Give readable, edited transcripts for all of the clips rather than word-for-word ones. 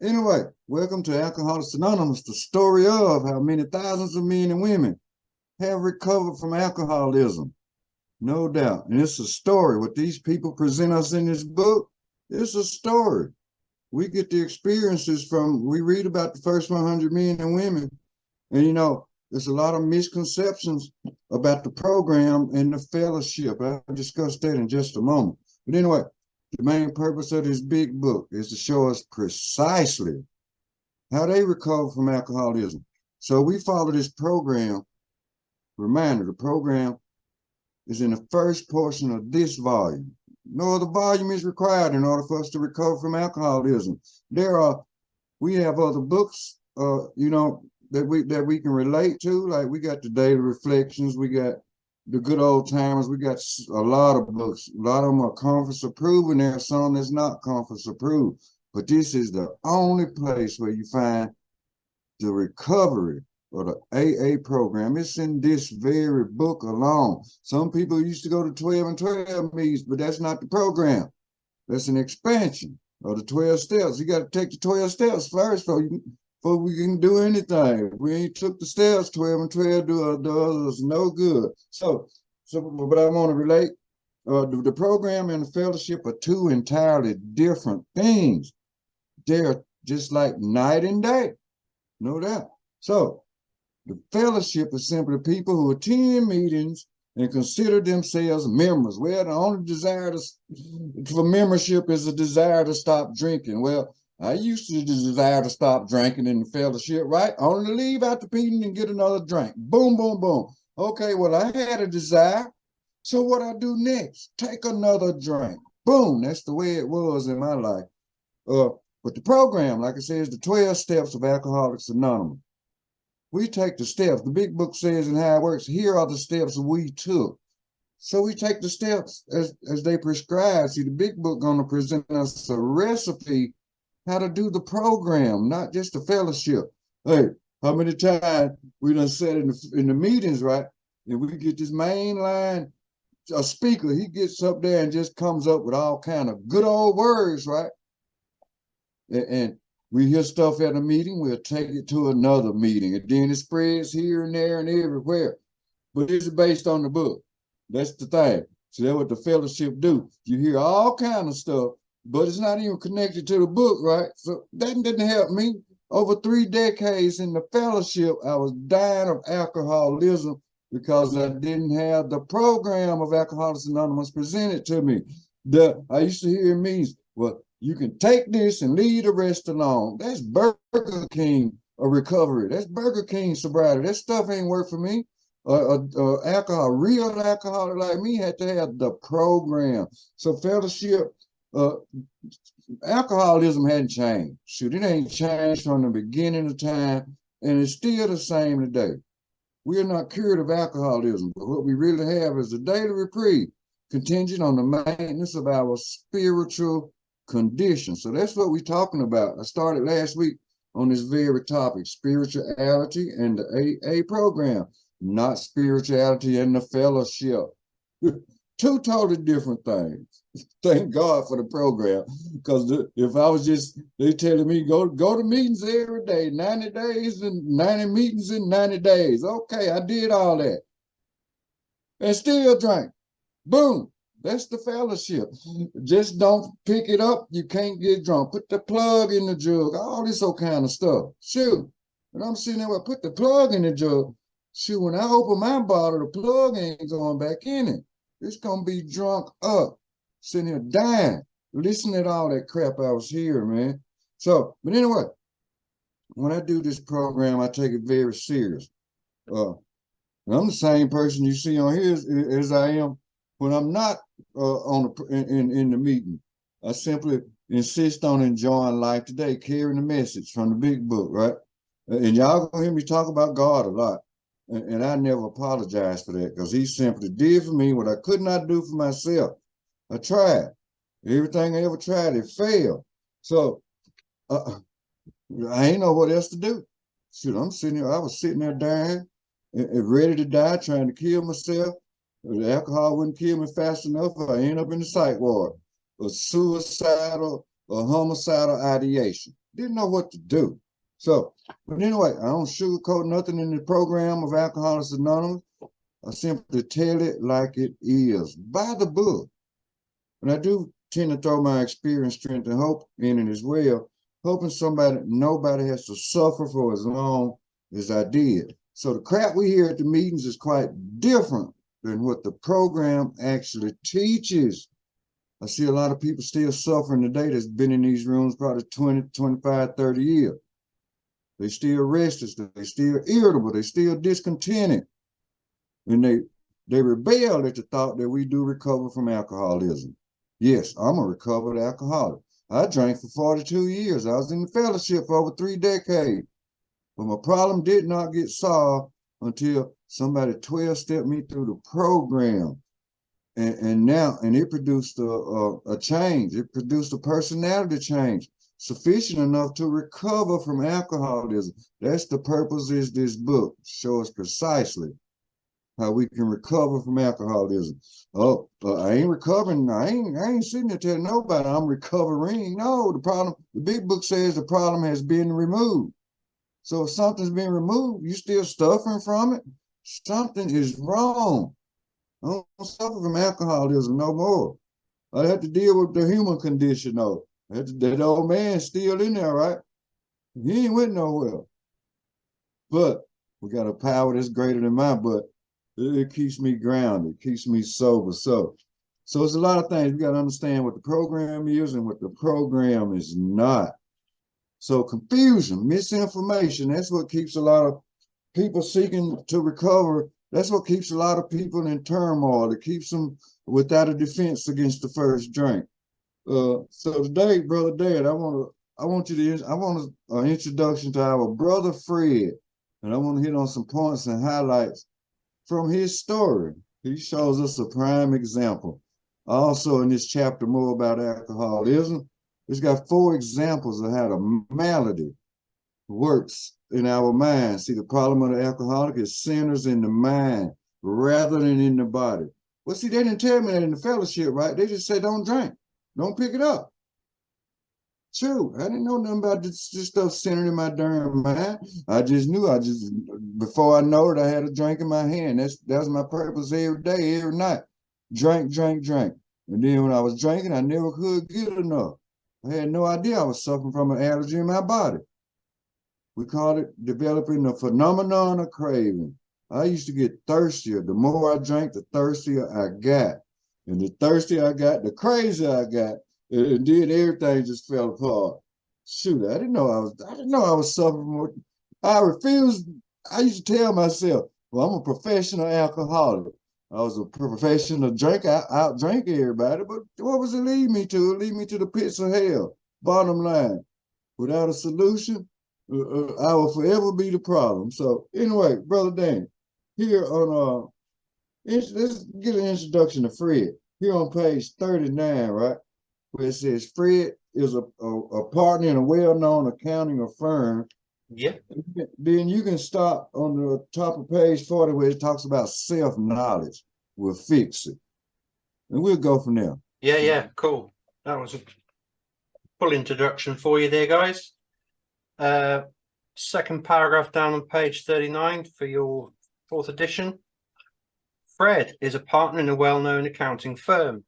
Anyway, welcome to Alcoholics Anonymous, the story of how many thousands of men and women have recovered from alcoholism. No doubt. And it's a story. What these people present us in this book, it's a story. We get the experiences we read about the first 100 men and women. And, there's a lot of misconceptions about the program and the fellowship. I'll discuss that in just a moment. But anyway, the main purpose of this big book is to show us precisely how they recover from alcoholism. So we follow this program. Reminder, the program is in the first portion of this volume. No other volume is required in order for us to recover from alcoholism. We have other books, that we can relate to. Like we got the Daily Reflections, we got the Good Old Timers, we got a lot of books. A lot of them are conference approved, and there are some that's not conference approved. But this is the only place where you find the recovery or the AA program. It's in this very book alone. Some people used to go to 12 and 12 meetings, but that's not the program. That's an expansion of the 12 steps. You got to take the 12 steps first before we can do anything. If we ain't took the steps, 12 and 12 do us no good. But I want to relate, the program and the fellowship are two entirely different things. They're just like night and day, no doubt. So the fellowship is simply people who attend meetings and consider themselves members. Well, the only desire for membership is a desire to stop drinking. Well, I used to desire to stop drinking in the fellowship, right? Only to leave out the meeting and get another drink. Boom, boom, boom. Okay, well, I had a desire. So what I do next? Take another drink. Boom. That's the way it was in my life. But the program, like I said, is the 12 steps of Alcoholics Anonymous. We take the steps. The big book says and how it works. Here are the steps we took. So we take the steps as they prescribe. See, the big book going to present us a recipe how to do the program, not just the fellowship. Hey, how many times we done said in the meetings, right? And we get this main line, a speaker, he gets up there and just comes up with all kind of good old words, right? And we hear stuff at a meeting, we'll take it to another meeting, and then it spreads here and there and everywhere. But it's based on the book. That's the thing. So that's what the fellowship do. You hear all kind of stuff, but it's not even connected to the book, right? So that didn't help me. Over 3 decades in the fellowship, I was dying of alcoholism because I didn't have the program of Alcoholics Anonymous presented to me. I used to hear in meetings, well, you can take this and leave the rest alone. That's Burger King recovery. That's Burger King sobriety. That stuff ain't work for me. Real alcoholic like me had to have the program. So fellowship, alcoholism hadn't changed. Shoot, it ain't changed from the beginning of time, and it's still the same today. We are not cured of alcoholism, but what we really have is a daily reprieve contingent on the maintenance of our spiritual condition. So that's what we're talking about. I started last week on this very topic, spirituality and the AA program, not spirituality and the fellowship. Two totally different things. Thank God for the program, because if I was just, they telling me go to meetings every day, 90 days and 90 meetings in 90 days. Okay, I did all that and still drank. Boom. That's the fellowship. Just don't pick it up. You can't get drunk. Put the plug in the jug. All this old kind of stuff. Shoot. And I'm sitting there, put the plug in the jug. Shoot, when I open my bottle, the plug ain't going back in it. It's going to be drunk up. Sitting here dying. Listening to all that crap I was hearing, man. So, but anyway, when I do this program, I take it very serious. I'm the same person you see on here as I am when I'm not in the meeting. I simply insist on enjoying life today, carrying the message from the big book, right? And y'all gonna hear me talk about God a lot. And I never apologize for that, because he simply did for me what I could not do for myself. I tried. Everything I ever tried, it failed. So I ain't know what else to do. Shoot, I was sitting there dying, and ready to die, trying to kill myself. The alcohol wouldn't kill me fast enough. I end up in the psych ward. A suicidal, or homicidal ideation. Didn't know what to do. So, but anyway, I don't sugarcoat nothing in the program of Alcoholics Anonymous. I simply tell it like it is. Buy the book. And I do tend to throw my experience, strength, and hope in it as well, hoping nobody has to suffer for as long as I did. So the crap we hear at the meetings is quite different than what the program actually teaches. I see a lot of people still suffering today that's been in these rooms probably 20, 25, 30 years. They still restless, they still irritable, they still discontented. And they rebel at the thought that we do recover from alcoholism. Yes, I'm a recovered alcoholic. I drank for 42 years. I was in the fellowship for over 3 decades. But my problem did not get solved until somebody 12-stepped me through the program. And it produced a change. It produced a personality change sufficient enough to recover from alcoholism. That's the purpose of this book. Show us precisely how we can recover from alcoholism. Oh, I ain't recovering. I ain't sitting there telling nobody I'm recovering. No, the big book says the problem has been removed. So if something's been removed, you still suffering from it, something is wrong. I don't suffer from alcoholism no more. I have to deal with the human condition though. That old man's still in there, right? He ain't went nowhere. But we got a power that's greater than mine, but it keeps me grounded, keeps me sober. So it's a lot of things. We got to understand what the program is and what the program is not. So confusion, misinformation, that's what keeps a lot of people seeking to recover. That's what keeps a lot of people in turmoil. It keeps them without a defense against the first drink. So today, Brother Dad, I want an introduction to our brother Fred, and I want to hit on some points and highlights from his story. He shows us a prime example. Also in this chapter more about alcoholism, it's got 4 examples of how the malady works in our mind. See, the problem of the alcoholic is centers in the mind rather than in the body. Well, see, they didn't tell me that in the fellowship, right? They just said, don't drink, don't pick it up. True, I didn't know nothing about this stuff centered in my darn mind. I just knew, before I know it, I had a drink in my hand. That was my purpose every day, every night. Drink, drink, drink. And then when I was drinking, I never could get enough. I had no idea I was suffering from an allergy in my body. We call it developing the phenomenon of craving. I used to get thirstier. The more I drank, the thirstier I got. And the thirstier I got, the crazier I got. And then everything just fell apart. Shoot, I didn't know I was suffering more. I refused. I used to tell myself, well, I'm a professional alcoholic. I was a professional drinker. I out-drank everybody, but what was it lead me to? It lead me to the pits of hell. Bottom line, without a solution, I will forever be the problem. So anyway, Brother Dan, here on let's get an introduction to Fred. Here on page 39, right, where it says Fred is a partner in a well-known accounting firm. Yeah. Then you can start on the top of page 40 where it talks about self-knowledge. We'll fix it. And we'll go from there. Yeah, cool. That was a full introduction for you there, guys. Second paragraph down on page 39 for your 4th edition. Fred is a partner in a well-known accounting firm.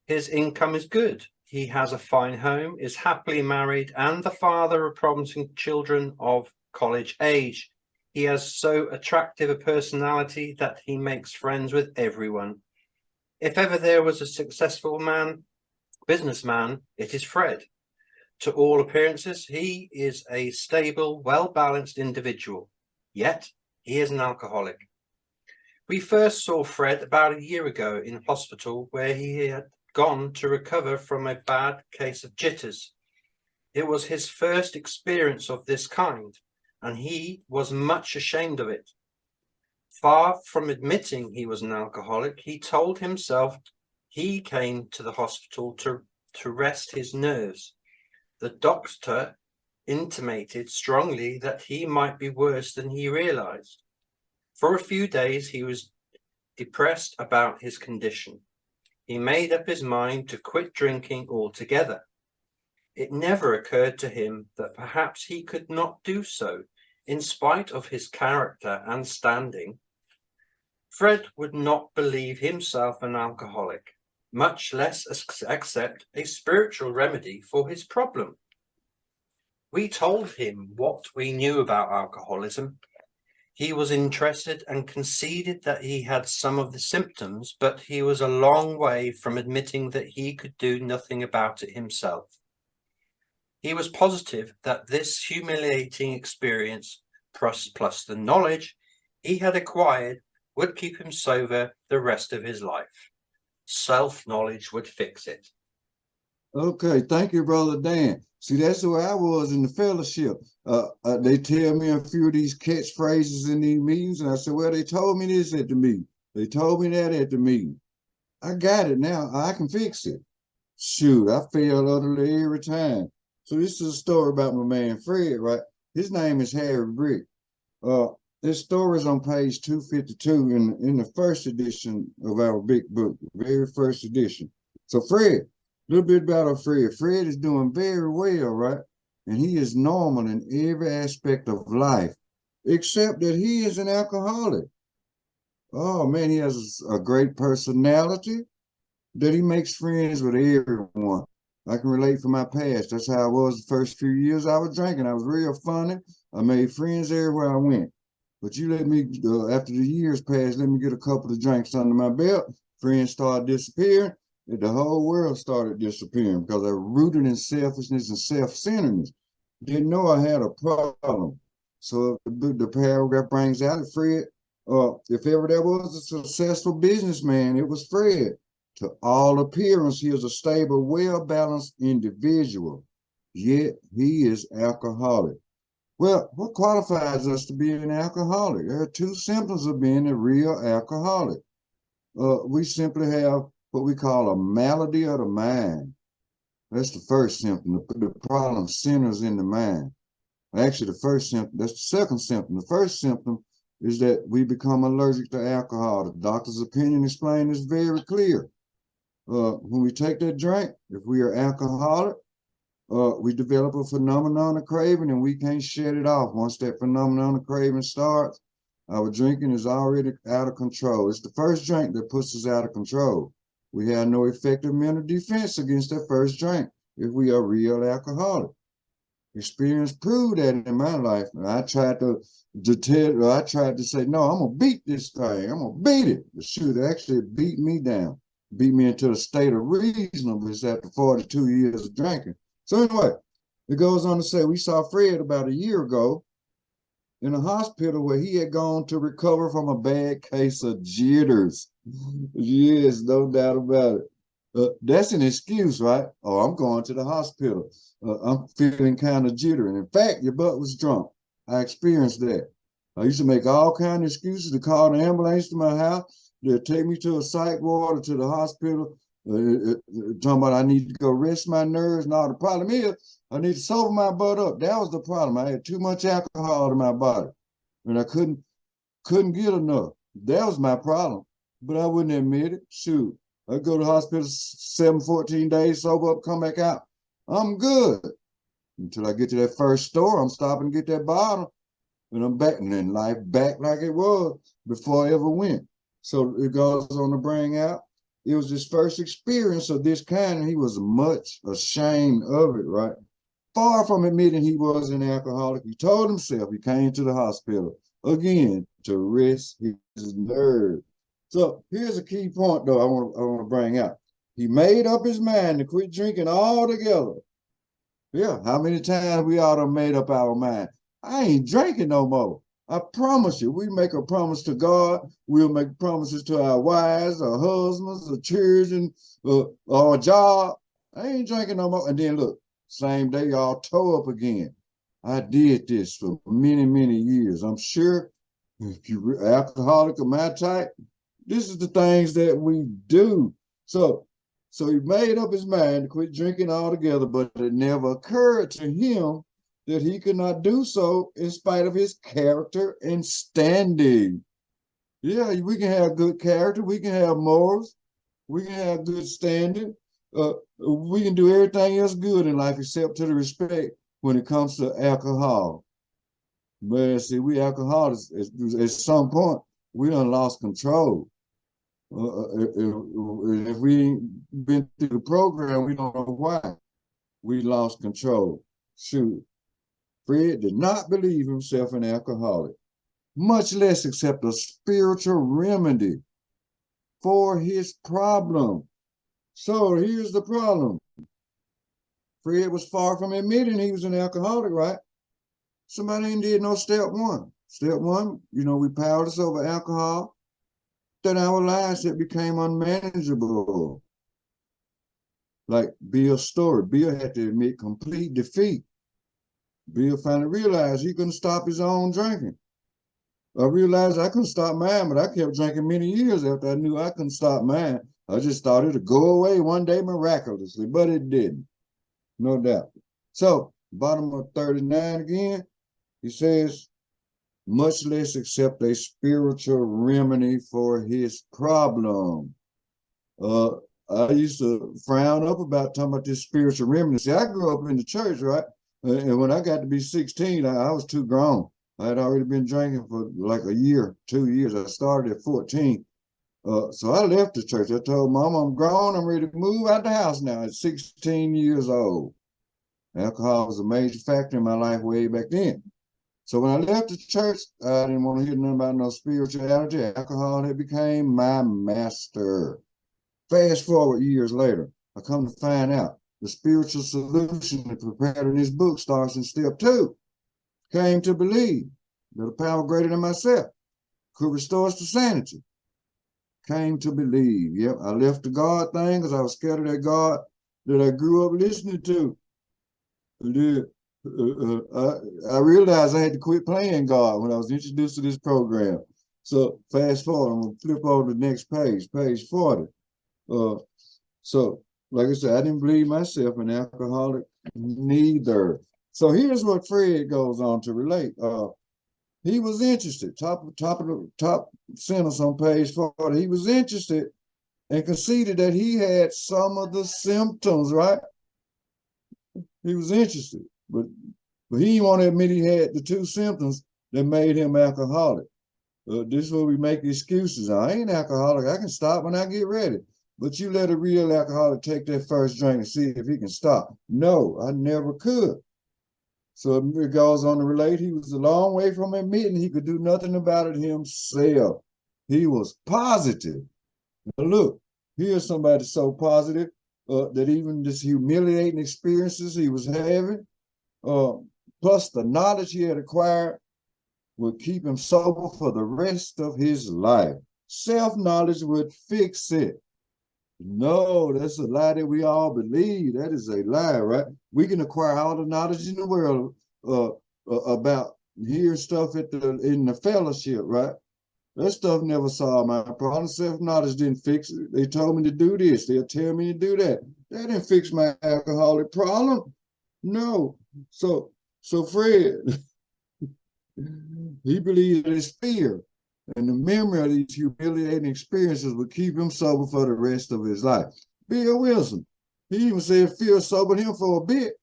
His income is good. He has a fine home, is happily married, and the father of promising children of college age. He has so attractive a personality that he makes friends with everyone. If ever there was a successful businessman, it is Fred. To all appearances, he is a stable, well-balanced individual. Yet, he is an alcoholic. We first saw Fred about a year ago in hospital, where he had gone to recover from a bad case of jitters. It was his first experience of this kind, and he was much ashamed of it. Far from admitting he was an alcoholic, he told himself he came to the hospital to rest his nerves. The doctor intimated strongly that he might be worse than he realized. For a few days, he was depressed about his condition. He made up his mind to quit drinking altogether. It never occurred to him that perhaps he could not do so, in spite of his character and standing. Fred would not believe himself an alcoholic, much less accept a spiritual remedy for his problem. We told him what we knew about alcoholism. He was interested and conceded that he had some of the symptoms, but he was a long way from admitting that he could do nothing about it himself. He was positive that this humiliating experience, plus the knowledge he had acquired, would keep him sober the rest of his life. Self-knowledge would fix it. Okay, thank you, Brother Dan. See, that's where I was in the fellowship. They tell me a few of these catchphrases in these meetings, and I said, well, they told me this at the meeting. They told me that at the meeting. I got it now. I can fix it. Shoot, I fail utterly every time. So this is a story about my man Fred, right? His name is Harry Brick. This story is on page 252 in the first edition of our big book, very first edition. So Fred, a little bit about our Fred. Fred is doing very well, right? And he is normal in every aspect of life, except that he is an alcoholic. Oh man, he has a great personality that he makes friends with everyone. I can relate from my past. That's how I was the first few years I was drinking. I was real funny. I made friends everywhere I went. But you let me, after the years passed, let me get a couple of drinks under my belt. Friends started disappearing, and the whole world started disappearing because I was rooted in selfishness and self-centeredness. Didn't know I had a problem. So the paragraph brings out that Fred, if ever there was a successful businessman, it was Fred. To all appearance, he is a stable, well-balanced individual, yet he is alcoholic. Well, what qualifies us to be an alcoholic? There are two symptoms of being a real alcoholic. We simply have what we call a malady of the mind. That's the first symptom. The problem centers in the mind. Actually, the first symptom, that's the second symptom. The first symptom is that we become allergic to alcohol. The doctor's opinion explained is very clear. When we take that drink, if we are alcoholic, we develop a phenomenon of craving and we can't shut it off. Once that phenomenon of craving starts, our drinking is already out of control. It's the first drink that puts us out of control. We have no effective mental defense against that first drink if we are real alcoholic. Experience proved that in my life. I tried to say, no, I'm gonna beat this thing. I'm gonna beat it. The shoot actually beat me down, beat me into a state of reasonableness after 42 years of drinking. So anyway, it goes on to say, we saw Fred about a year ago in a hospital where he had gone to recover from a bad case of jitters. Yes, no doubt about it. That's an excuse, right? Oh, I'm going to the hospital. I'm feeling kind of jittery. And in fact, your butt was drunk. I experienced that. I used to make all kinds of excuses to call the ambulance to my house. They'd take me to a psych ward or to the hospital. Talking about I need to go rest my nerves. Now the problem is I need to sober my butt up. That was the problem. I had too much alcohol in my body, and I couldn't get enough. That was my problem, but I wouldn't admit it. Shoot, I go to the hospital 14 days, sober up, come back out. I'm good until I get to that first store. I'm stopping to get that bottle, and I'm back, and then life back like it was before I ever went. So it goes on to bring out. It was his first experience of this kind, and he was much ashamed of it, right? Far from admitting he was an alcoholic, he told himself he came to the hospital, again, to rest his nerves. So here's a key point, though, I want to bring out. He made up his mind to quit drinking altogether. Yeah, how many times we all done made up our mind? I ain't drinking no more. I promise you, we make a promise to God. We'll make promises to our wives, our husbands, our children, our job. I ain't drinking no more. And then look, same day, y'all toe up again. I did this for many, many years. I'm sure if you're alcoholic of my type, this is the things that we do. So he made up his mind to quit drinking altogether, but it never occurred to him that he could not do so in spite of his character and standing. Yeah, we can have good character, we can have morals, we can have good standing, We can do everything else good in life except to the respect when it comes to alcohol. But see, we alcoholics, at some point, we done lost control. If we ain't been through the program, we don't know why we lost control. Shoot, Fred did not believe himself an alcoholic, much less accept a spiritual remedy for his problem. So here's the problem. Fred was far from admitting he was an alcoholic, right? Somebody ain't did no step one. Step one, we powerless over alcohol. Then our lives that became unmanageable. Like Bill's story. Bill had to admit complete defeat. Bill finally realized he couldn't stop his own drinking. I realized I couldn't stop mine, but I kept drinking many years after I knew I couldn't stop mine. I just thought it'd go away one day miraculously, but it didn't. No doubt. So, bottom of 39 again, he says, much less accept a spiritual remedy for his problem. I used to frown up about talking about this spiritual remedy. See, I grew up in the church, right? And when I got to be 16, I was too grown. I had already been drinking for like a year, 2 years. I started at 14. So I left the church. I told Mom, I'm grown. I'm ready to move out the house now at 16 years old. Alcohol was a major factor in my life way back then. So when I left the church, I didn't want to hear nothing about no spirituality. Alcohol had became my master. Fast forward years later, I come to find out the spiritual solution that prepared in this book starts in step 2. Came to believe that a power greater than myself could restore us to sanity. Came to believe. Yep, I left the God thing because I was scared of that God that I grew up listening to. I realized I had to quit playing God when I was introduced to this program. So fast forward, I'm going to flip over to the next page, page 40. So, like I said, I didn't believe myself an alcoholic neither. So here's what Fred goes on to relate. He was interested, top sentence on page 40. He was interested and conceded that he had some of the symptoms, right? He was interested, but he didn't want to admit he had the 2 symptoms that made him alcoholic. This is where we make excuses. I ain't alcoholic. I can stop when I get ready. But you let a real alcoholic take that first drink and see if he can stop. No, I never could. So it goes on to relate, he was a long way from admitting he could do nothing about it himself. He was positive. Now look, here's somebody so positive that even this humiliating experiences he was having, plus the knowledge he had acquired, would keep him sober for the rest of his life. Self-knowledge would fix it. No, that's a lie that we all believe. That is a lie, right? We can acquire all the knowledge in the world about hearing stuff in the fellowship, right? That stuff never solved my problem. Self-knowledge didn't fix it. They told me to do this. They'll tell me to do that. That didn't fix my alcoholic problem. No. So Fred, he believed that his fear and the memory of these humiliating experiences would keep him sober for the rest of his life. Bill Wilson, he even said fear sobered him for a bit,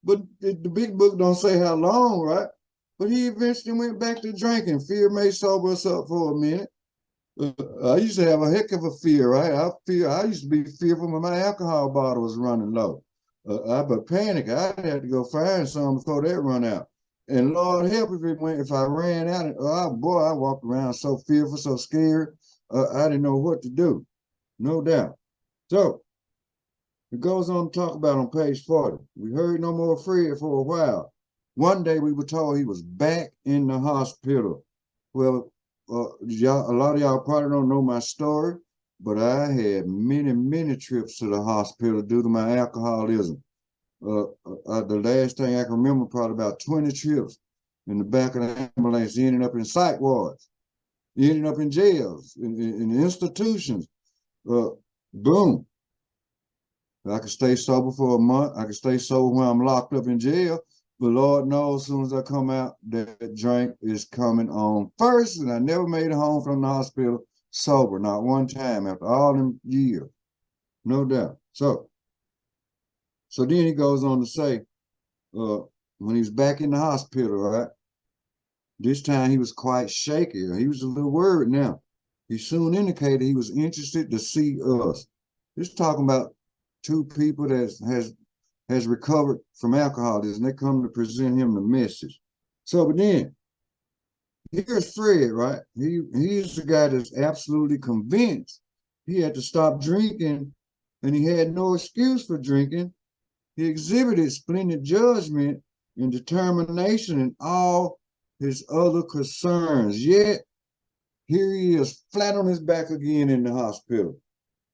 but the big book don't say how long, right? But he eventually went back to drinking. Fear may sober us up for a minute. I used to have a heck of a fear, right? I used to be fearful when my alcohol bottle was running low. I would panic. I had to go find some before that run out. And Lord help if I ran out. Oh boy, I walked around so fearful, so scared. I didn't know what to do. No doubt. So it goes on to talk about on page 40. We heard no more Fred for a while. One day we were told he was back in the hospital. Well, a lot of y'all probably don't know my story, but I had many trips to the hospital due to my alcoholism. The last thing I can remember, probably about 20 trips in the back of the ambulance, ending up in psych wards, ending up in jails, in institutions. Boom. I could stay sober for a month. I could stay sober when I'm locked up in jail. But Lord knows, as soon as I come out, that drink is coming on first. And I never made it home from the hospital sober, not one time after all them years. No doubt. So So then he goes on to say, when he was back in the hospital, right? This time he was quite shaky. He was a little worried now. He soon indicated he was interested to see us. This talking about two people that has recovered from alcoholism. They come to present him the message. So, but then here's Fred, right? He's the guy that's absolutely convinced he had to stop drinking, and he had no excuse for drinking. He exhibited splendid judgment and determination in all his other concerns. Yet, here he is flat on his back again in the hospital.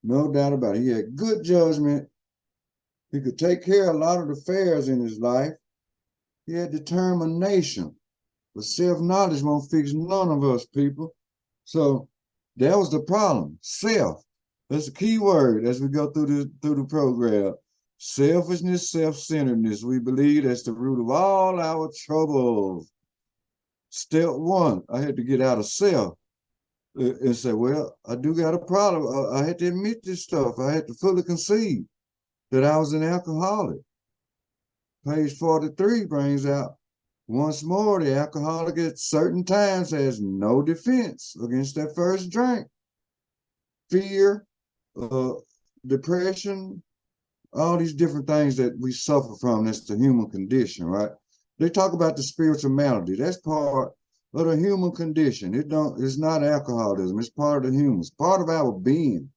No doubt about it. He had good judgment. He could take care of a lot of the affairs in his life. He had determination. But self-knowledge won't fix none of us, people. So that was the problem. Self. That's the key word as we go through the program. Selfishness, self-centeredness. We believe that's the root of all our troubles. Step one, I had to get out of self and say, well, I do got a problem. I had to admit this stuff. I had to fully concede that I was an alcoholic. Page 43 brings out, once more, the alcoholic at certain times has no defense against that first drink. Fear, depression, all these different things that we suffer from. That's the human condition, right? They talk about the spiritual malady. That's part of the human condition. It's not alcoholism. It's part of the humans, part of our being,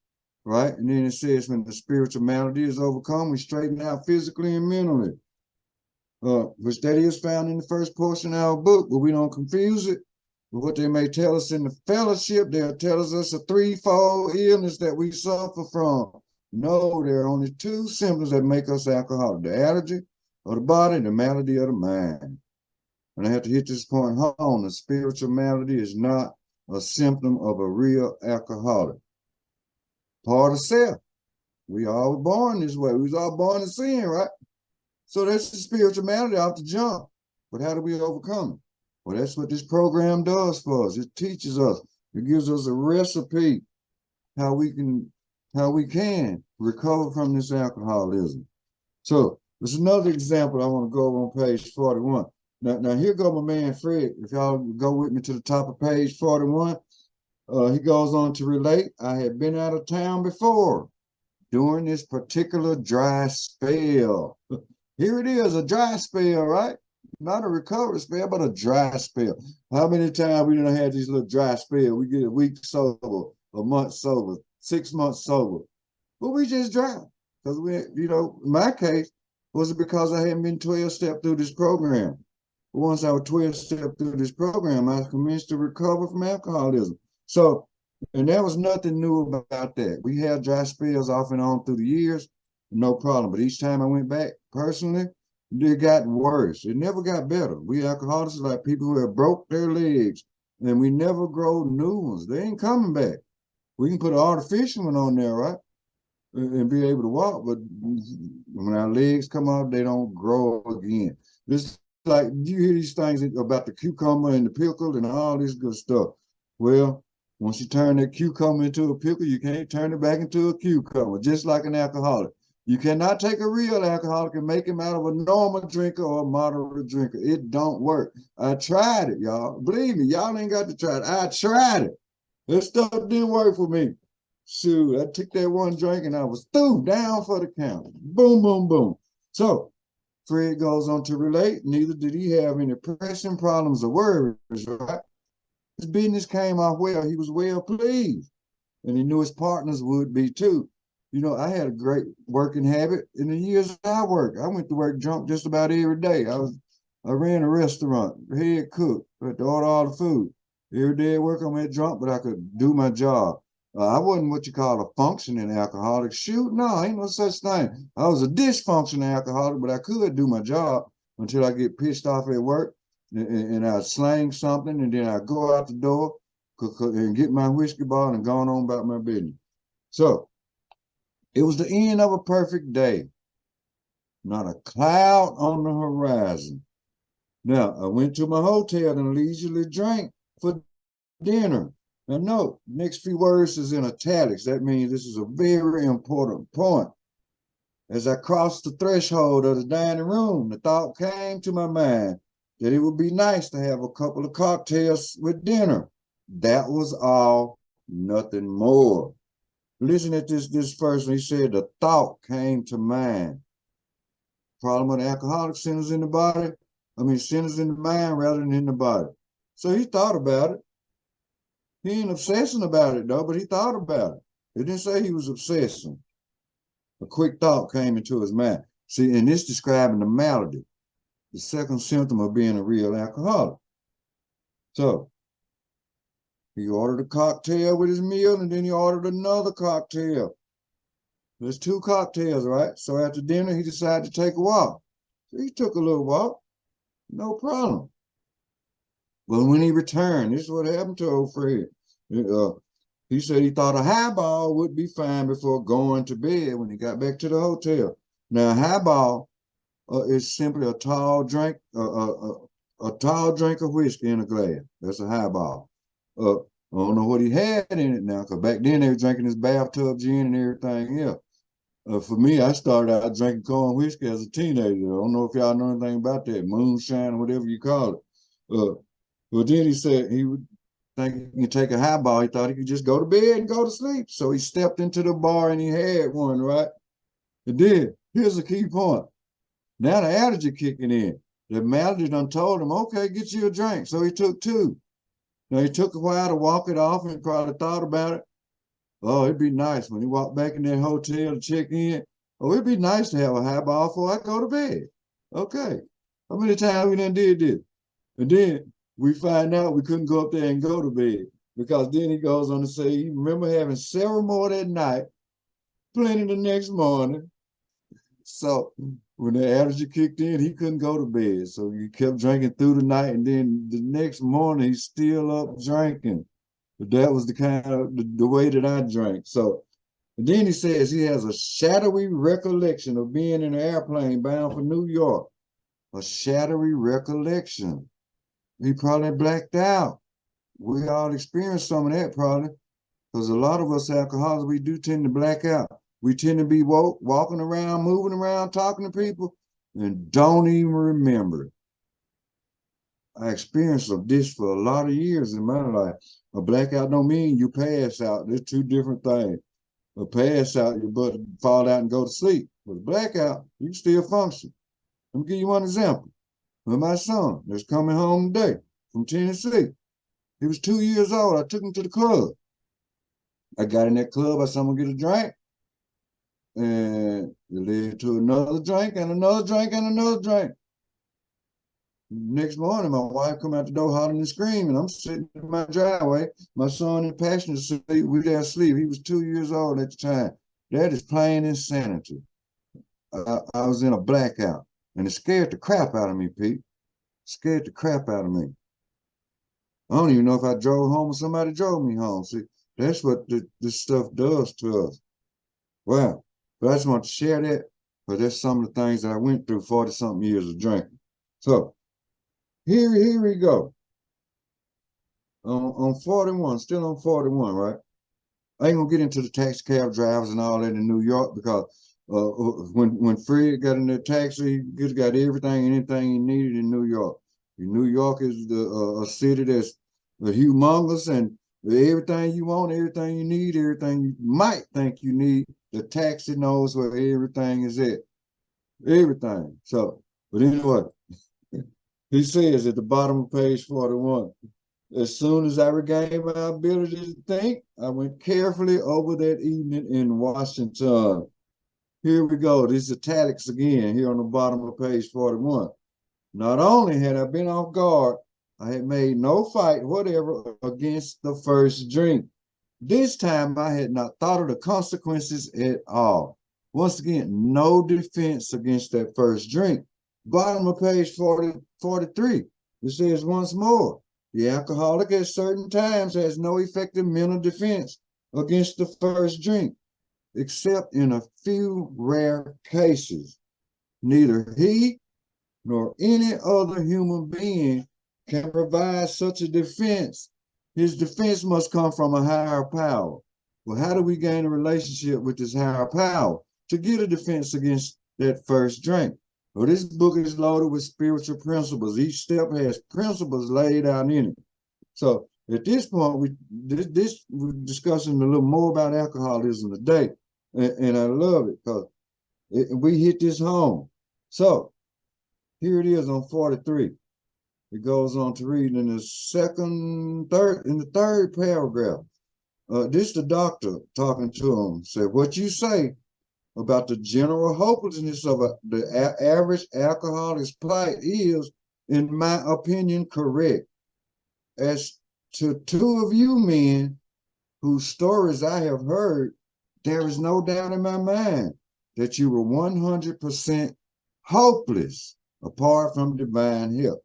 right? And then it says when the spiritual malady is overcome, we straighten out physically and mentally. Which that is found in the first portion of our book, but we don't confuse it with what they may tell us in the fellowship. They'll tell us a threefold illness that we suffer from. No, there are only two symptoms that make us alcoholic: the allergy of the body, the malady of the mind. And I have to hit this point home. The spiritual malady is not a symptom of a real alcoholic. Part of self. We all were born this way. We was all born in sin, right? So that's the spiritual malady off the jump. But how do we overcome it? Well, that's what this program does for us. It teaches us. It gives us a recipe how we can recover from this alcoholism. So there's another example I want to go over on page 41. Now here go my man Fred. If y'all go with me to the top of page 41, he goes on to relate, I had been out of town before during this particular dry spell. Here it is, a dry spell, right? Not a recovery spell, but a dry spell. How many times we done had these little dry spells? We get a week sober, a month sober, 6 months sober. But we just dry. Because in my case, was it because I hadn't been 12-step through this program? But once I was 12-step through this program, I commenced to recover from alcoholism. So, and there was nothing new about that. We had dry spells off and on through the years. No problem. But each time I went back personally, it got worse. It never got better. We alcoholics are like people who have broke their legs and we never grow new ones. They ain't coming back. We can put an artificial one on there, right? And be able to walk, but when our legs come out, they don't grow again. This like you hear these things about the cucumber and the pickle and all this good stuff. Well, once you turn that cucumber into a pickle, you can't turn it back into a cucumber, just like an alcoholic. You cannot take a real alcoholic and make him out of a normal drinker or a moderate drinker. It don't work. I tried it, y'all. Believe me, y'all ain't got to try it. I tried it. This stuff didn't work for me. Shoot, I took that one drink and I was through, down for the count. Boom, boom, boom. So Fred goes on to relate, neither did he have any pressing problems or worries, right? His business came off well. He was well pleased. And he knew his partners would be too. I had a great working habit in the years I worked. I went to work drunk just about every day. I ran a restaurant, head cook, I had to order all the food. Every day at work, I'm at drunk, but I could do my job. I wasn't what you call a functioning alcoholic. Shoot, no, ain't no such thing. I was a dysfunctional alcoholic, but I could do my job until I get pissed off at work and I'd slang something and then I'd go out the door and get my whiskey bottle and go on about my business. So it was the end of a perfect day. Not a cloud on the horizon. Now, I went to my hotel and leisurely drank for dinner. Now, note, next few words is in italics. That means this is a very important point. As I crossed the threshold of the dining room, the thought came to my mind that it would be nice to have a couple of cocktails with dinner. That was all, nothing more. Listen at this first one. He said the thought came to mind. Problem with alcoholic sinners in the body. Sinners in the mind rather than in the body. So he thought about it. He ain't obsessing about it though, but he thought about it. It didn't say he was obsessing. A quick thought came into his mind. See, and this describing the malady, the second symptom of being a real alcoholic. So he ordered a cocktail with his meal, and then he ordered another cocktail. There's 2 cocktails, right? So after dinner, he decided to take a walk. So he took a little walk, no problem. But when he returned, this is what happened to old Fred. He said he thought a highball would be fine before going to bed when he got back to the hotel. Now, a highball is simply a tall drink of whiskey in a glass. That's a highball. I don't know what he had in it now, because back then they were drinking his bathtub gin and everything else. For me, I started out drinking corn whiskey as a teenager. I don't know if y'all know anything about that, moonshine or whatever you call it. But then he said he would think he could take a highball. He thought he could just go to bed and go to sleep. So he stepped into the bar and he had one, right? And then, here's the key point. Now the allergy kicking in. The malady done told him, okay, get you a drink. So he took 2. Now he took a while to walk it off and probably thought about it. Oh, it'd be nice when he walked back in that hotel to check in. Oh, it'd be nice to have a highball before I go to bed. Okay. How many times we done did this? And then we find out we couldn't go up there and go to bed, because then he goes on to say he remember having several more that night, plenty the next morning. So when the allergy kicked in, he couldn't go to bed. So he kept drinking through the night, and then the next morning he's still up drinking. But that was the kind of the way that I drank. So and then he says he has a shadowy recollection of being in an airplane bound for New York. A shadowy recollection. He probably blacked out. We all experienced some of that probably, because a lot of us alcoholics, we do tend to black out. We tend to be woke, walking around, moving around, talking to people, and don't even remember it. I experienced this for a lot of years in my life. A blackout don't mean you pass out. There's 2 different things. A pass out, your butt fall out and go to sleep. But a blackout, you can still function. Let me give you one example. With my son that's coming home today from Tennessee. He was 2 years old. I took him to the club. I got in that club. I said, I'm going to get a drink. And it led to another drink and another drink and another drink. Next morning, my wife come out the door hollering and screaming. I'm sitting in my driveway. My son in passenger seat, we there asleep. He was 2 years old at the time. That is plain insanity. I was in a blackout, and it scared the crap out of me, Pete. Scared the crap out of me. I don't even know if I drove home or somebody drove me home. See, that's what this stuff does to us. Wow. But I just want to share that, because that's some of the things that I went through 40-something years of drinking. So here we go. On 41, still on 41, right? I ain't gonna get into the taxi cab drivers and all that in New York, because when Fred got in that taxi, he got everything, anything he needed in New York. New York is a city that's humongous, and everything you want, everything you need, everything you might think you need, the taxi knows where everything is at. Everything. So, but anyway, he says at the bottom of page 41, as soon as I regained my ability to think, I went carefully over that evening in Washington. Here we go. These italics again here on the bottom of page 41. Not only had I been off guard, I had made no fight whatever against the first drink. This time I had not thought of the consequences at all. Once again, no defense against that first drink. Bottom of page 43, it says once more, the alcoholic at certain times has no effective mental defense against the first drink, except in a few rare cases. Neither he nor any other human being can provide such a defense. His defense must come from a higher power. Well, how do we gain a relationship with this higher power? to get a defense against that first drink. Well, this book is loaded with spiritual principles. Each step has principles laid out in it. So at this point, we're discussing a little more about alcoholism today, and I love it because we hit this home. So here it is on 43. It goes on to read in the third paragraph. This the doctor talking to him said, "What you say about the general hopelessness of the average alcoholic's plight is, in my opinion, correct. As to two of you men whose stories I have heard, there is no doubt in my mind that you were 100% hopeless apart from divine help.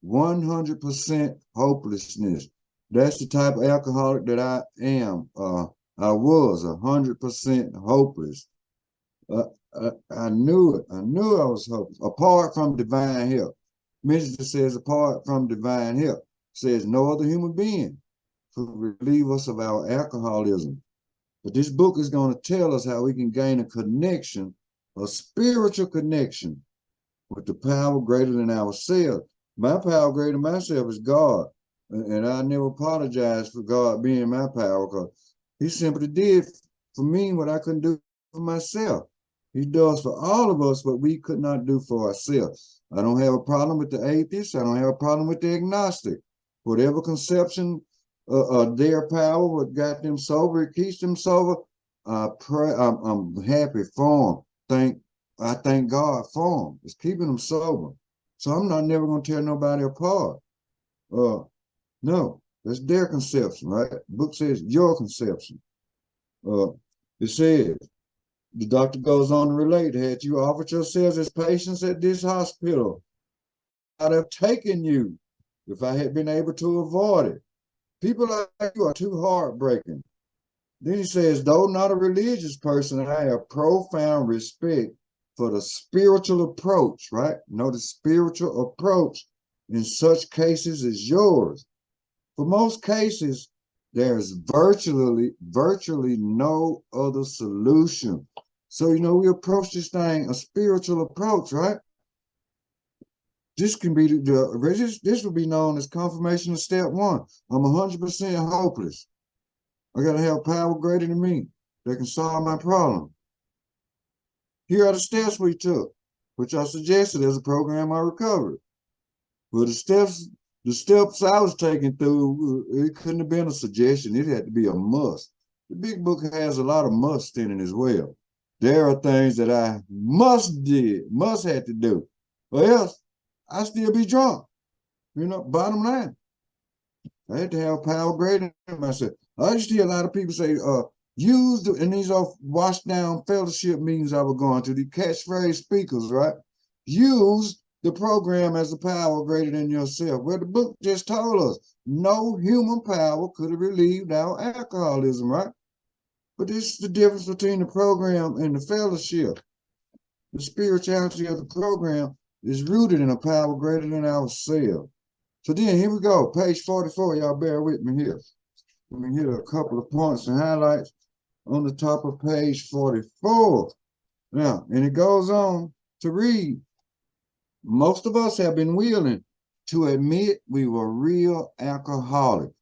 100% hopelessness. That's the type of alcoholic that I am. I was 100% hopeless. I knew it. I knew I was hopeless. Apart from divine help. Minister says, apart from divine help, says no other human being could relieve us of our alcoholism. But this book is going to tell us how we can gain a connection, a spiritual connection with the power greater than ourselves. My power greater than myself is God. And I never apologize for God being my power, because he simply did for me what I couldn't do for myself. He does for all of us what we could not do for ourselves. I don't have a problem with the atheist. I don't have a problem with the agnostic. Whatever conception of their power, what got them sober, it keeps them sober, I'm happy for them. I thank God for them. It's keeping them sober. So I'm not never going to tear nobody apart. No, that's their conception, right? The book says your conception. It says, the doctor goes on to relate, had you offered yourselves as patients at this hospital, I'd have taken you if I had been able to avoid it. People like you are too heartbreaking. Then he says, though not a religious person, I have profound respect for the spiritual approach, right? The spiritual approach in such cases as yours. For most cases, there is virtually no other solution. So, we approach this thing, a spiritual approach, right? This can be this would be known as confirmation of step one. I'm 100% hopeless. I got to have power greater than me that can solve my problem. Here are the steps we took, which I suggested as a program I recovered. Well, the steps I was taking through, it couldn't have been a suggestion. It had to be a must. The big book has a lot of must in it as well. There are things that I must had to do, or else I still be drunk. Bottom line, I had to have power greater than myself. I used to hear a lot of people say, and these are washed down fellowship meetings I was going to, the catchphrase speakers, right? Use the program as a power greater than yourself. Well, the book just told us no human power could have relieved our alcoholism, right? But this is the difference between the program and the fellowship. The spirituality of the program is rooted in a power greater than ourselves. So then here we go, page 44. Y'all bear with me here. Let me hit a couple of points and highlights on the top of page 44. Now, and it goes on to read, most of us have been willing to admit we were real alcoholics.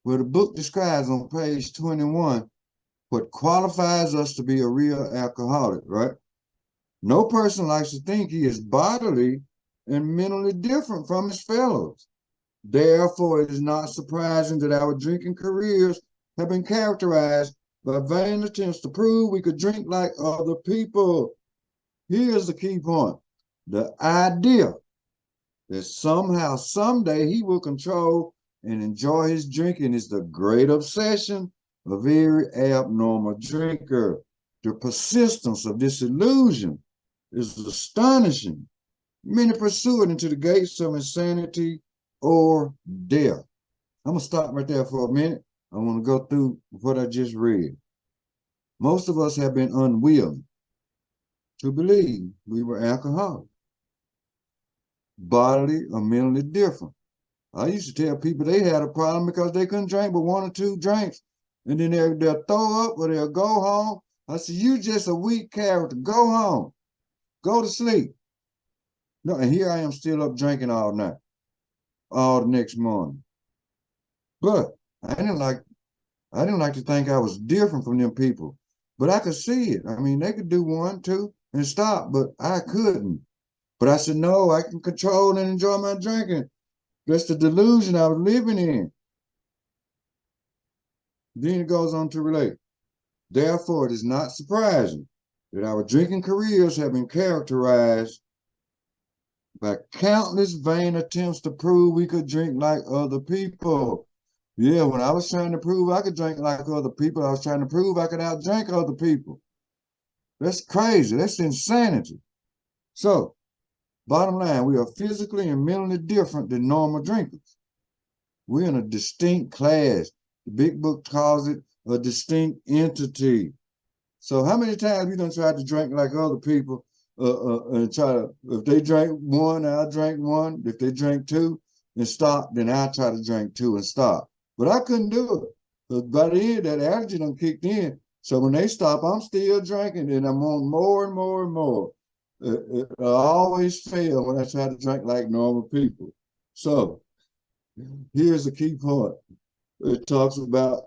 Well, the book describes on page 21 what qualifies us to be a real alcoholic, right? No person likes to think he is bodily and mentally different from his fellows. Therefore, it is not surprising that our drinking careers have been characterized by vain attempts to prove we could drink like other people. Here's the key point. The idea that somehow, someday he will control and enjoy his drinking is the great obsession of every abnormal drinker. The persistence of this illusion is astonishing. Many pursue it into the gates of insanity or death. I'm going to stop right there for a minute. I want to go through what I just read. Most of us have been unwilling to believe we were alcoholics, bodily or mentally different. I used to tell people they had a problem because they couldn't drink but 1 or 2 drinks, and then they'll throw up or they'll go home I said, you just a weak character. Go home. Go to sleep. No, and here I am still up drinking all night, all the next morning. But I didn't like to think I was different from them people. But I could see it. I mean, they could do 1, 2, and stop, but I couldn't. But I said, no, I can control and enjoy my drinking. That's the delusion I was living in. Then it goes on to relate. Therefore, it is not surprising that our drinking careers have been characterized by countless vain attempts to prove we could drink like other people. Yeah, when I was trying to prove I could drink like other people, I was trying to prove I could outdrink other people. That's crazy. That's insanity. So, bottom line, we are physically and mentally different than normal drinkers. We're in a distinct class. The big book calls it a distinct entity. So how many times we done tried to drink like other people and try to, if they drank 1, I'll drink 1. If they drank 2 and stop, then I'll try to drink 2 and stop. But I couldn't do it. Because by the end, that allergy done kicked in. So when they stop, I'm still drinking and I'm on more and more and more. I always fail when I try to drink like normal people. So here's the key point. It talks about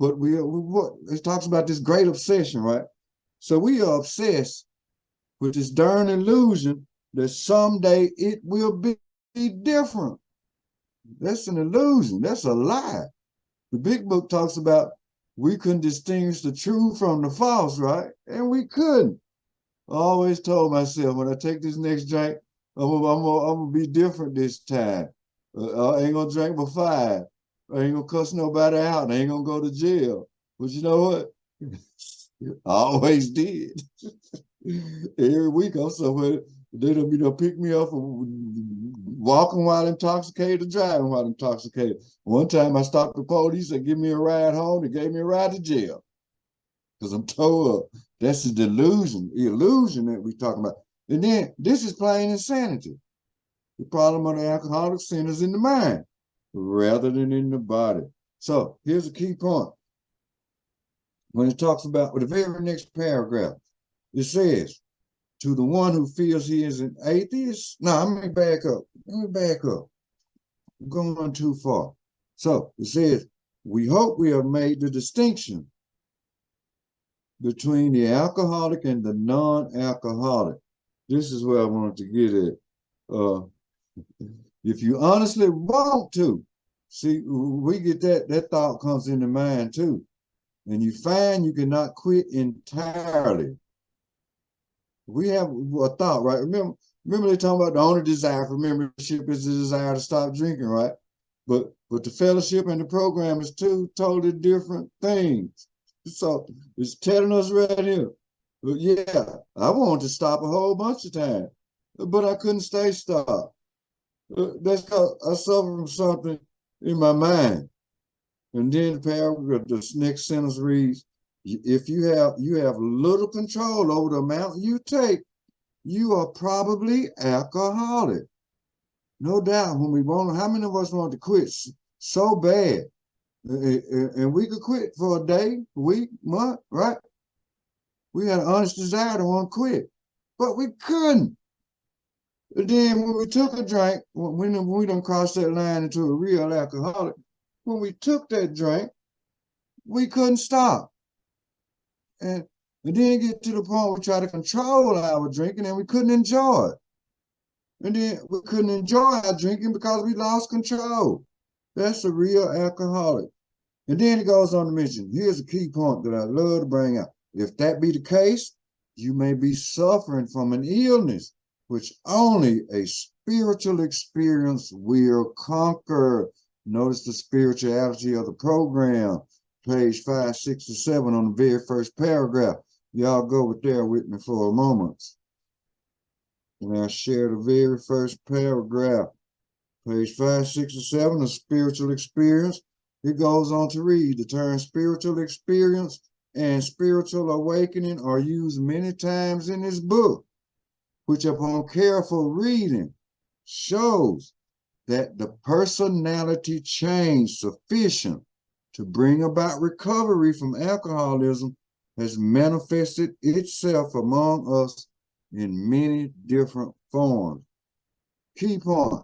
it talks about this great obsession, right? So we are obsessed with this darn illusion that someday it will be different. That's an illusion. That's a lie. The big book talks about we couldn't distinguish the true from the false, right? And we couldn't. I always told myself when I take this next drink, I'm gonna be different this time. I ain't gonna drink but 5. I ain't gonna cuss nobody out. I ain't gonna go to jail. But you know what? I always did. Every week I'm somewhere, they don't be to pick me up for walking while intoxicated or driving while intoxicated. One time I stopped the police and give me a ride home. They gave me a ride to jail. Because I'm told that's a delusion, illusion that we're talking about. And then this is plain insanity. The problem of the alcoholic centers in the mind rather than in the body. So here's a key point. When it talks about, with the very next paragraph, it says, to the one who feels he is an atheist. No, let me back up. I'm going too far. So it says, we hope we have made the distinction between the alcoholic and the non-alcoholic. This is where I wanted to get at. If you honestly want to, see, we get that thought comes into mind too. And you find you cannot quit entirely. We have a thought, right? Remember they talking about the only desire for membership is the desire to stop drinking, right? But the fellowship and the program is 2 totally different things. So it's telling us right here. But yeah, I wanted to stop a whole bunch of times, but I couldn't stay stopped. That's because I suffer from something in my mind. And then the paragraph, the next sentence reads, if you have little control over the amount you take, you are probably alcoholic. No doubt, when we want, how many of us want to quit so bad? And we could quit for a day, a week, month, right? We had an honest desire to want to quit, but we couldn't. And then when we took a drink, when we done crossed that line into a real alcoholic, when we took that drink, we couldn't stop. And then get to the point where we try to control our drinking and we couldn't enjoy it. And then we couldn't enjoy our drinking because we lost control. That's a real alcoholic. And then it goes on to mention, here's a key point that I love to bring out. If that be the case, you may be suffering from an illness which only a spiritual experience will conquer. Notice the spirituality of the program, page 5, 6, or 7 on the very first paragraph. Y'all go there with me for a moment. And I share the very first paragraph, page 5, 6, or 7, a spiritual experience. It goes on to read, the term spiritual experience and spiritual awakening are used many times in this book, which upon careful reading shows that the personality change sufficient to bring about recovery from alcoholism has manifested itself among us in many different forms. Key point,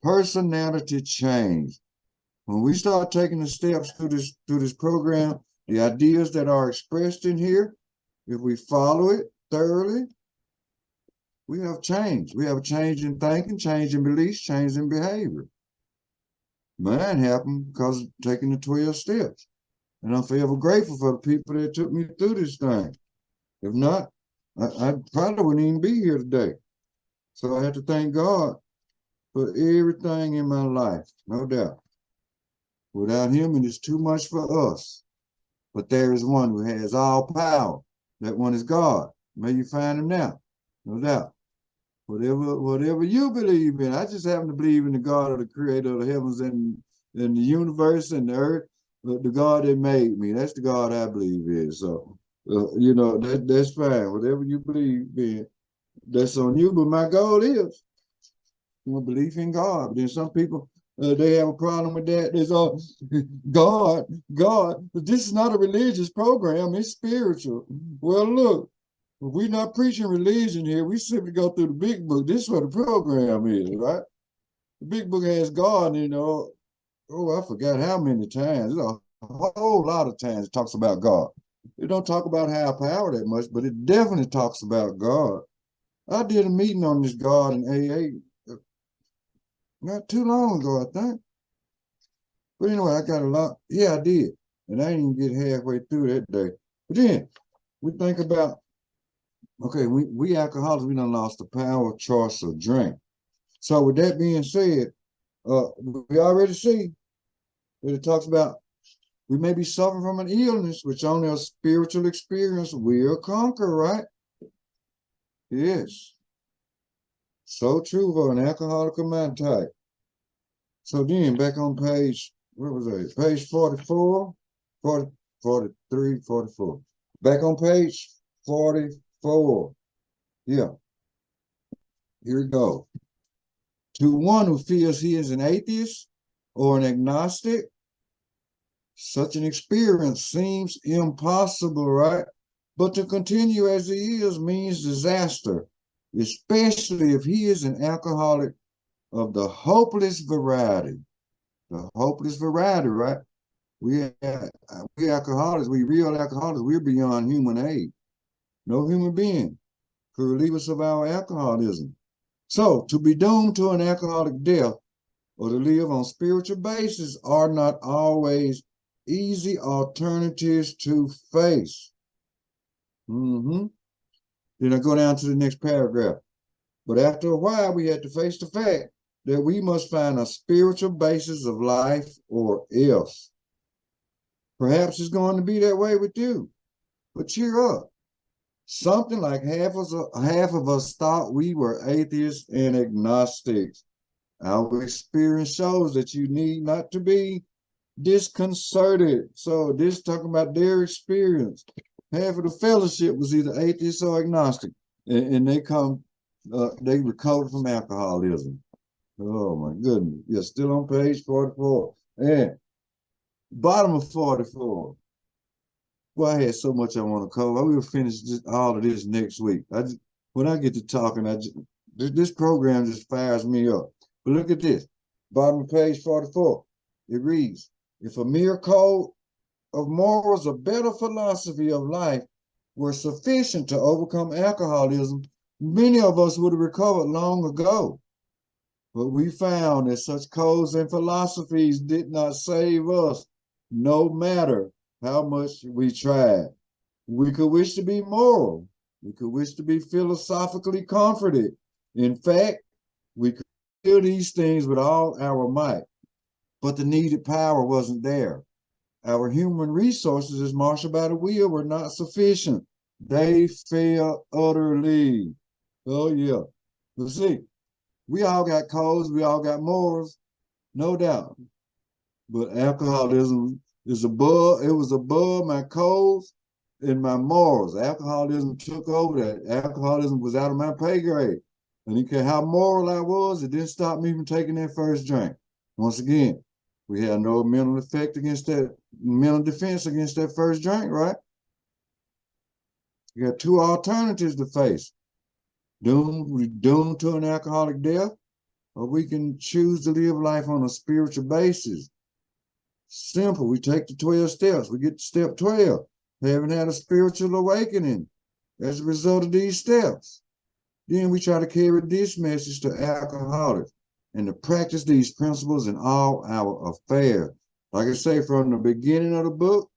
personality change. When we start taking the steps through this program, the ideas that are expressed in here, if we follow it thoroughly, we have change. We have a change in thinking, change in beliefs, change in behavior. Mine happened because of taking the 12 steps. And I'm forever grateful for the people that took me through this thing. If not, I probably wouldn't even be here today. So I have to thank God for everything in my life, no doubt. Without him, it is too much for us. But there is one who has all power. That one is God. May you find him now, no doubt. Whatever you believe in, I just happen to believe in the God of the creator of the heavens and the universe and the earth, the God that made me. That's the God I believe in. So, that's fine. Whatever you believe in, that's on you. But my goal is belief in God. But then some people, they have a problem with that. There's all God. But this is not a religious program. It's spiritual. Well, look, we're not preaching religion here. We simply go through the big book. This is what the program is, right? The big book has God, I forgot how many times. There's a whole lot of times it talks about God. It don't talk about higher power that much, but it definitely talks about God. I did a meeting on this God in AA not too long ago, I think. But anyway, I got a lot. Yeah, I did. And I didn't even get halfway through that day. But then we think about, okay, we alcoholics, we done lost the power of choice of drink. So with that being said, we already see that it talks about we may be suffering from an illness, which only a spiritual experience will conquer, right? Yes. So true for an alcoholic of my type. So then back on page, what was that? Page 44, 40, 43, 44. Back on page 44. Yeah. Here we go. To one who feels he is an atheist or an agnostic, such an experience seems impossible, right? But to continue as he is means disaster, especially if he is an alcoholic of the hopeless variety. The hopeless variety, right? We alcoholics, we real alcoholics, we're beyond human aid. No human being could relieve us of our alcoholism. So to be doomed to an alcoholic death or to live on spiritual basis are not always easy alternatives to face. Then I go down to the next paragraph. But after a while, we had to face the fact that we must find a spiritual basis of life or else. Perhaps it's going to be that way with you, but cheer up. Something like half of us thought we were atheists and agnostics. Our experience shows that you need not to be disconcerted. So this talking about their experience. Half of the fellowship was either atheist or agnostic, and they recovered from alcoholism. Oh my goodness. Yeah, still on page 44. And bottom of 44. Well, I had so much I want to cover. I will finish all of this next week. When I get to talking, this program just fires me up. But look at this. Bottom of page 44. It reads, if a mere code of morals, a better philosophy of life were sufficient to overcome alcoholism, many of us would have recovered long ago. But we found that such codes and philosophies did not save us, no matter how much we tried. We could wish to be moral. We could wish to be philosophically comforted. In fact, we could do these things with all our might, but the needed power wasn't there. Our human resources, as marshaled by the will, were not sufficient. They failed utterly. Oh, yeah. But see, we all got codes, we all got morals, no doubt. But alcoholism is above, it was above my codes and my morals. Alcoholism took over that. Alcoholism was out of my pay grade. And you care how moral I was, it didn't stop me from taking that first drink. Once again, we had no mental defense against that first drink, right? You got two alternatives to face. We doomed to an alcoholic death, or we can choose to live life on a spiritual basis. Simple. We take the 12 steps. We get to step 12. Haven't had a spiritual awakening as a result of these steps. Then we try to carry this message to alcoholics and to practice these principles in all our affairs. Like I say, from the beginning of the book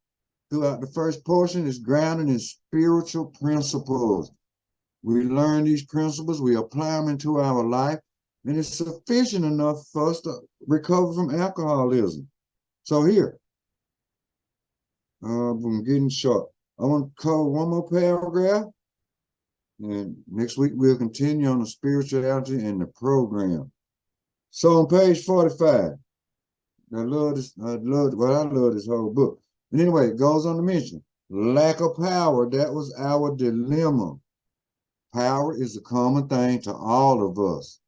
throughout the first portion is grounded in spiritual principles. We learn these principles, we apply them into our life, and it's sufficient enough for us to recover from alcoholism. So here, I'm getting short. I want to cover one more paragraph, and next week we'll continue on the spirituality and the program. So on page 45, I love this whole book. And anyway, it goes on to mention lack of power. That was our dilemma. Power is a common thing to all of us,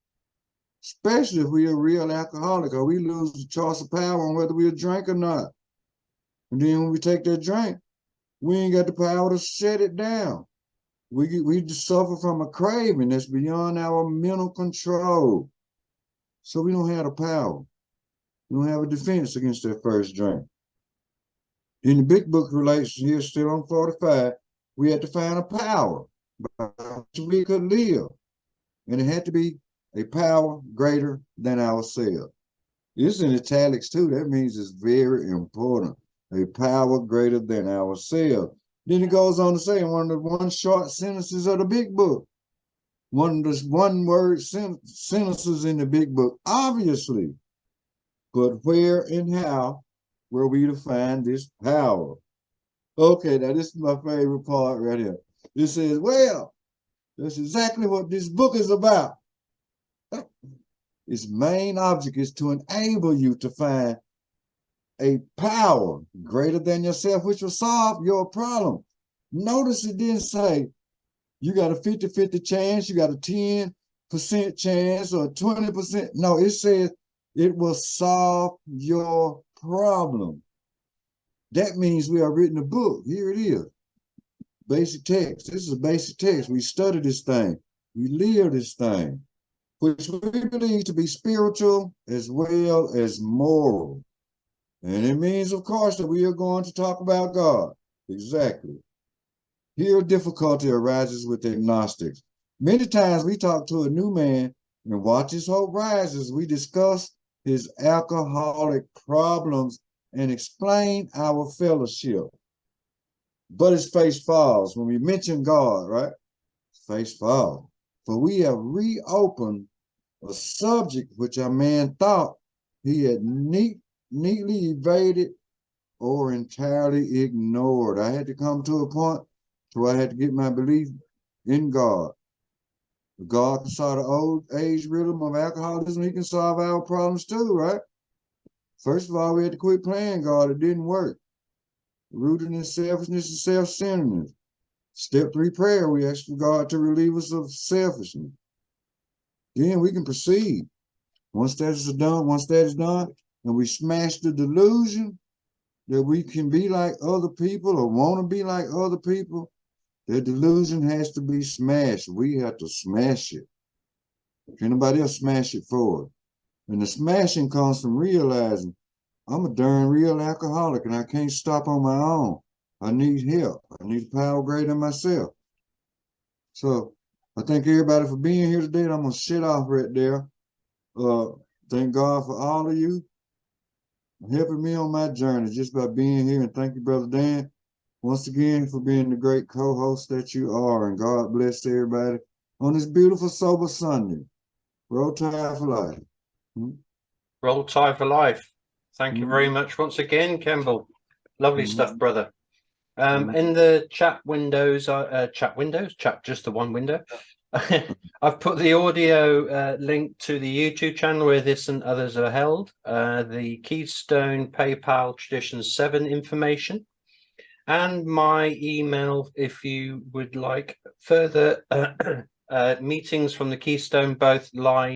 especially if we're a real alcoholic, or we lose the choice of power on whether we'll drink or not. And then when we take that drink, we ain't got the power to shut it down. We just suffer from a craving that's beyond our mental control. So we don't have the power. We don't have a defense against that first drink. In the big book relates here, still on 45, we had to find a power by which we could live. And it had to be a power greater than ourselves. It's in italics too. That means it's very important. A power greater than ourselves. Then it goes on to say in one of the one short sentences of the big book, one of the one-word sentences in the big book, obviously, but where and how were we to find this power? Okay, now this is my favorite part right here. It says, well, that's exactly what this book is about. Its main object is to enable you to find a power greater than yourself, which will solve your problem. Notice it didn't say you got a 50-50 chance, you got a 10% chance or 20%. No, it says it will solve your problem. That means we are written a book. Here it is. Basic text. This is a basic text. We study this thing. We live this thing, which we believe to be spiritual as well as moral. And it means, of course, that we are going to talk about God. Exactly. Here, difficulty arises with agnostics. Many times we talk to a new man and watch his hope rise as we discuss his alcoholic problems and explain our fellowship. But his face falls when we mention God, right? His face falls. For we have reopened a subject which our man thought he had neatly evaded or entirely ignored. I had to come to a point where I had to get my belief in God. God can solve the old age rhythm of alcoholism. He can solve our problems too, right? First of all, we had to quit playing God. It didn't work. Rooted in selfishness and self-centeredness. Step 3 prayer, we ask for God to relieve us of selfishness. Then we can proceed. Once that is done, and we smash the delusion that we can be like other people or want to be like other people, that delusion has to be smashed. We have to smash it. If anybody else smash it for us. And the smashing comes from realizing I'm a darn real alcoholic and I can't stop on my own. I need help. I need power greater than myself. So I thank everybody for being here today. And I'm going to shut off right there. Thank God for all of you helping me on my journey just by being here. And thank you, Brother Dan, once again for being the great co-host that you are. And God bless everybody on this beautiful, sober Sunday. Roll Tide for life. Roll Tide for life. Thank you very much once again, Campbell. Lovely stuff, brother. In the chat windows, just the one window. I've put the audio link to the YouTube channel where this and others are held, the Keystone PayPal Tradition 7 information, and my email if you would like further meetings from the Keystone, both live